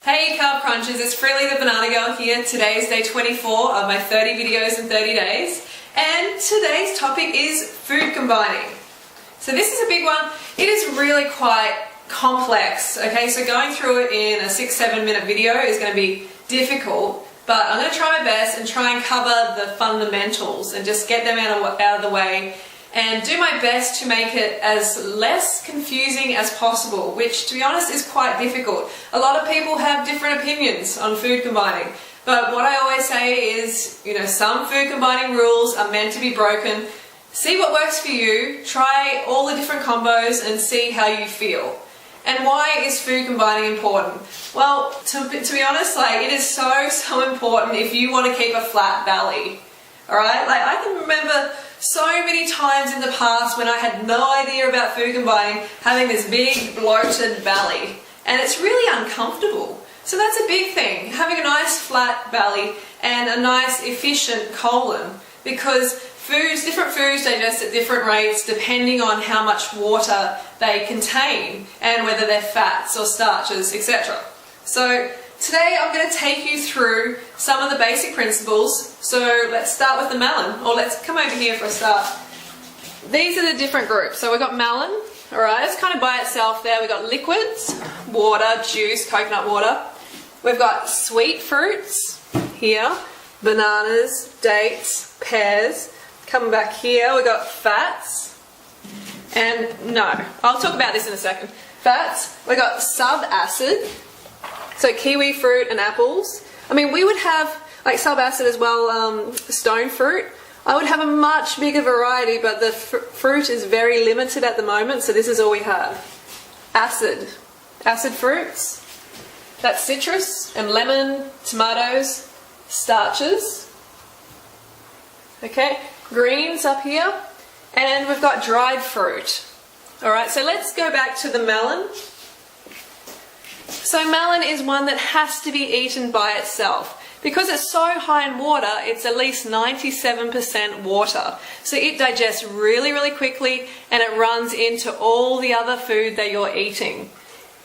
Hey Carb Crunchers, it's Freely the Banana Girl here. Today is day 24 of my 30 videos in 30 days. And today's topic is food combining. So this is a big one. It is really quite complex, okay? So going through it in a 6-7 minute video is going to be difficult, but I'm going to try my best and try and cover the fundamentals and just get them out of the way and do my best to make it as less confusing as possible, which to be honest is quite difficult. A lot of people have different opinions on food combining, but what I always say is, some food combining rules are meant to be broken. See what works for you, try all the different combos and see how you feel. And why is food combining important? Well, to be honest, it is so important if you want to keep a flat belly. Alright? I can remember so many times in the past when I had no idea about food combining having this big bloated belly. And it's really uncomfortable. So that's a big thing, having a nice flat belly and a nice efficient colon, because different foods digest at different rates depending on how much water they contain and whether they're fats or starches, etc. So today I'm going to take you through some of the basic principles. So let's start with the melon, or let's come over here for a start. These are the different groups. So we've got melon, alright, it's kind of by itself there. We've got liquids, water, juice, coconut water. We've got sweet fruits here, bananas, dates, pears. Coming back here, we've got fats, and I'll talk about this in a second. Fats, we've got sub-acid, so kiwi fruit and apples. We would have sub-acid as well, stone fruit. I would have a much bigger variety, but the fruit is very limited at the moment, so this is all we have. Acid fruits, that's citrus and lemon, tomatoes, starches. Okay, greens up here, and we've got dried fruit. Alright, so let's go back to the melon. So melon is one that has to be eaten by itself. Because it's so high in water, it's at least 97% water. So it digests really, really quickly and it runs into all the other food that you're eating.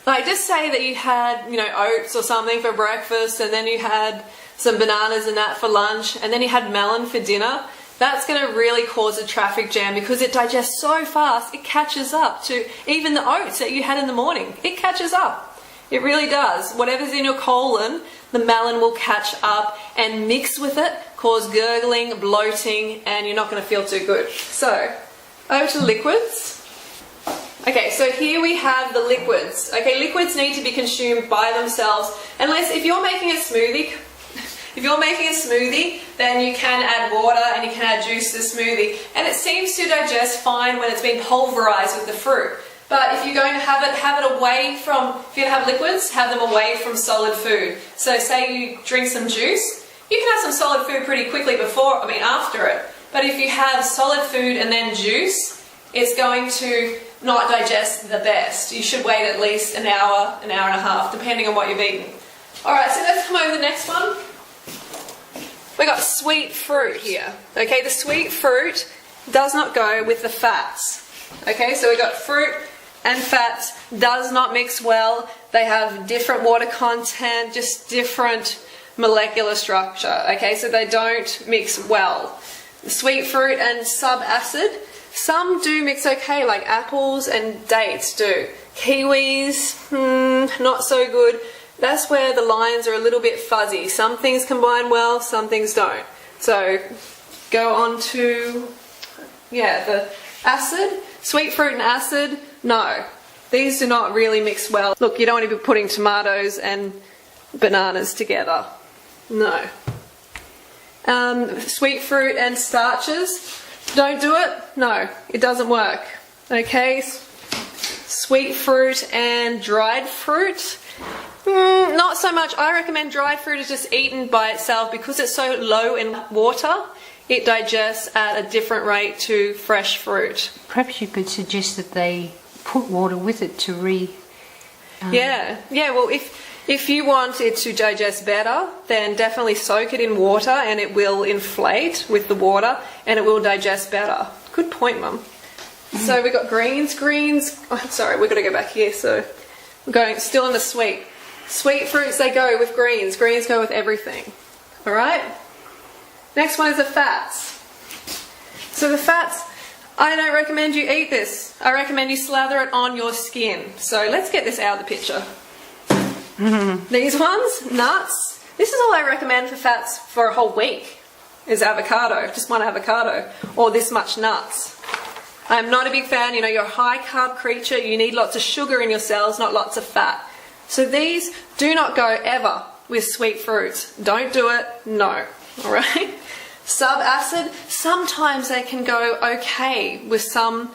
Just say that you had, oats or something for breakfast, and then you had some bananas and that for lunch, and then you had melon for dinner. That's going to really cause a traffic jam because it digests so fast, it catches up to even the oats that you had in the morning. It catches up. It really does. Whatever's in your colon, the melon will catch up and mix with it, cause gurgling, bloating, and you're not going to feel too good. So, over to liquids. Okay, so here we have the liquids. Okay, liquids need to be consumed by themselves, unless if you're making a smoothie, then you can add water and you can add juice to the smoothie, and it seems to digest fine when it's been pulverized with the fruit. But if you're going to have it away from, if you're going to have liquids, have them away from solid food. So say you drink some juice, you can have some solid food pretty quickly after it. But if you have solid food and then juice, it's going to not digest the best. You should wait at least an hour and a half, depending on what you've eaten. Alright, so let's come over to the next one. We've got sweet fruit here. Okay, the sweet fruit does not go with the fats. Okay, so we've got fruit and fats, does not mix well. They have different water content, just different molecular structure. Okay, so they don't mix well. The sweet fruit and sub-acid, some do mix okay, like apples and dates do. Kiwis, not so good. That's where the lines are a little bit fuzzy. Some things combine well, some things don't. So go on to, the acid. Sweet fruit and acid, no. These do not really mix well. Look, you don't want to be putting tomatoes and bananas together. No. Sweet fruit and starches, don't do it. No, it doesn't work. Okay. Sweet fruit and dried fruit, not so much. I recommend dried fruit is just eaten by itself because it's so low in water. It digests at a different rate to fresh fruit. Perhaps you could suggest that they put water with it to well, if you want it to digest better, then definitely soak it in water and it will inflate with the water and it will digest better. Good point, Mum. So we've got greens. Oh, sorry, we've got to go back here. So we're going still in the sweet. Sweet fruits, they go with greens. Greens go with everything. All right? Next one is the fats. So the fats, I don't recommend you eat this. I recommend you slather it on your skin. So let's get this out of the picture. These ones, nuts. This is all I recommend for fats for a whole week, is avocado, just one avocado, or this much nuts. I'm not a big fan, you know, you're a high carb creature, you need lots of sugar in your cells, not lots of fat. So these do not go ever with sweet fruits. Don't do it, no, all right? Subacid, sometimes they can go okay with some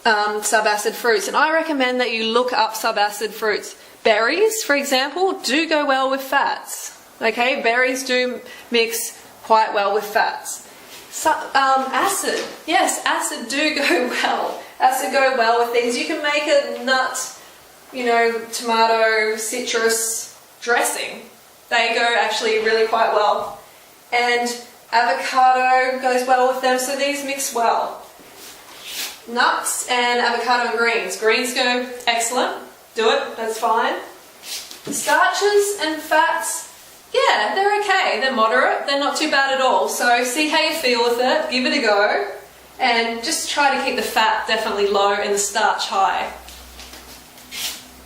subacid fruits, and I recommend that you look up subacid fruits. Berries, for example, do go well with fats. Okay, berries do mix quite well with fats. So, acid, yes, acid do go well. Acid go well with things. You can make a nut, you know, tomato, citrus dressing. They go actually really quite well. And avocado goes well with them, so these mix well. Nuts and avocado and greens. Greens go excellent. Do it, that's fine. Starches and fats, yeah, they're okay. They're moderate. They're not too bad at all. So see how you feel with it. Give it a go. And just try to keep the fat definitely low and the starch high.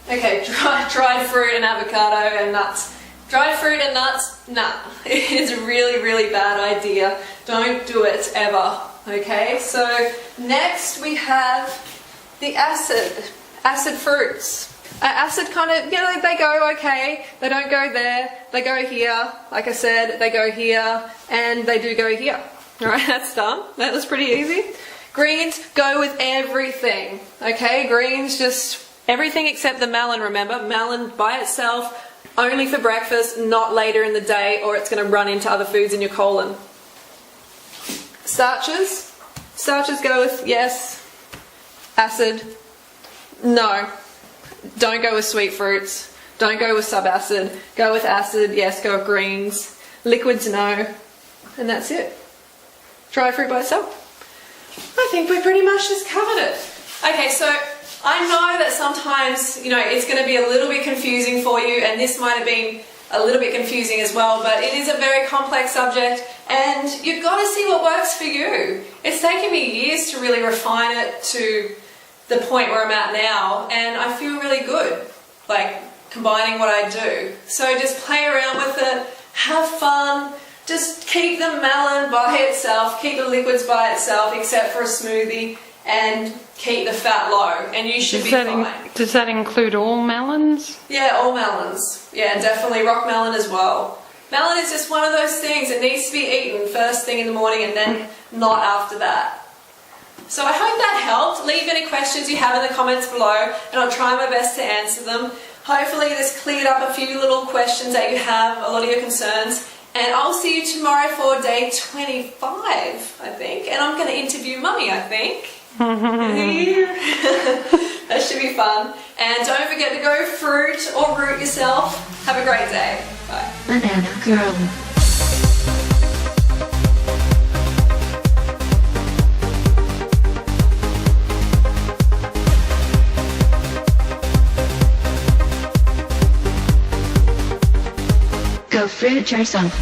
Okay, dried fruit and avocado and nuts. Dried fruit and nuts, nah. It's a really, really bad idea. Don't do it ever. Okay, so next we have the acid fruits. Acid kind of, you know, they go okay, they don't go there, they go here, like I said, they go here, and they do go here. Alright, that's done. That was pretty easy. Greens go with everything, okay? Greens just, everything except the melon, remember? Melon by itself, only for breakfast, not later in the day, or it's going to run into other foods in your colon. Starches go with, yes. Acid, no. Don't go with sweet fruits. Don't go with subacid. Go with acid, yes, go with greens. Liquids, no. And that's it. Dried fruit by itself. I think we pretty much just covered it. Okay, so I know that sometimes, you know, it's going to be a little bit confusing for you, and this might have been a little bit confusing as well, but it is a very complex subject, and you've got to see what works for you. It's taken me years to really refine it to the point where I'm at now, and I feel really good, like, combining what I do. So just play around with it, have fun, just keep the melon by itself, keep the liquids by itself, except for a smoothie, and keep the fat low, and you should be fine. Does that include all melons? Yeah, all melons. Yeah, definitely rock melon as well. Melon is just one of those things that needs to be eaten first thing in the morning and then not after that. So I hope that helped. Leave any questions you have in the comments below, and I'll try my best to answer them. Hopefully this cleared up a few little questions that you have, a lot of your concerns. And I'll see you tomorrow for day 25, I think. And I'm going to interview Mummy, I think. That should be fun. And don't forget to go fruit or root yourself. Have a great day. Bye. Banana Girl. Go fruit yourself.